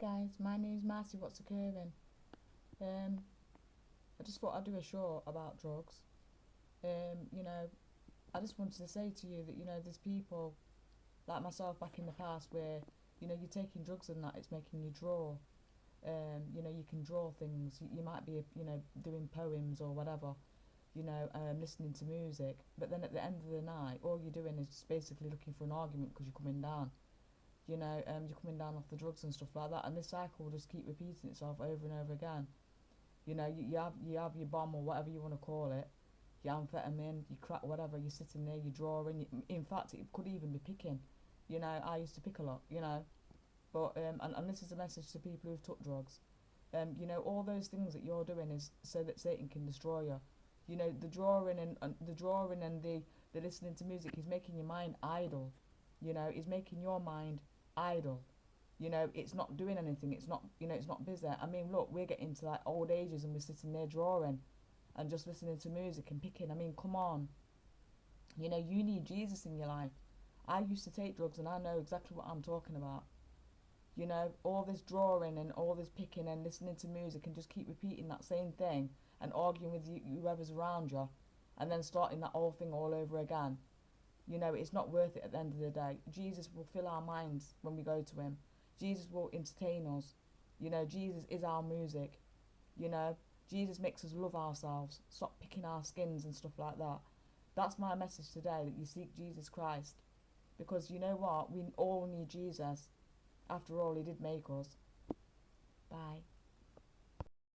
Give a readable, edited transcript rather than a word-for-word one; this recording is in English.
Guys, my name's Marcy. What's occurring? Um, I just thought I'd do a show about drugs. You know, I just wanted to say to you that there's people like myself back in the past where you're taking drugs and that it's making you draw. You can draw things. You might be doing poems or whatever. Listening to music. But then at the end of the night, all you're doing is just basically looking for an argument because you're coming down. You're coming down off the drugs and stuff like that, and this cycle will just keep repeating itself over and over again. You have your bomb or whatever you want to call it, your amphetamine, your crack, whatever. You're sitting there, you're drawing. In fact, it could even be picking. I used to pick a lot. But and this is a message to people who've took drugs. All those things that you're doing is so that Satan can destroy you. The drawing and the listening to music is making your mind idle. Is making your mind idle. It's not doing anything. It's not busy. I mean, look, we're getting to like old ages and we're sitting there drawing and just listening to music and picking. I mean, come on. You need Jesus in your life. I used to take drugs and I know exactly what I'm talking about. All this drawing and all this picking and listening to music and just keep repeating that same thing and arguing with whoever's around you and then starting that whole thing all over again. It's not worth it at the end of the day. Jesus will fill our minds when we go to him. Jesus will entertain us. Jesus is our music. You know, Jesus makes us love ourselves. Stop picking our skins and stuff like that. That's my message today, that you seek Jesus Christ. Because you know what? We all need Jesus. After all, he did make us. Bye.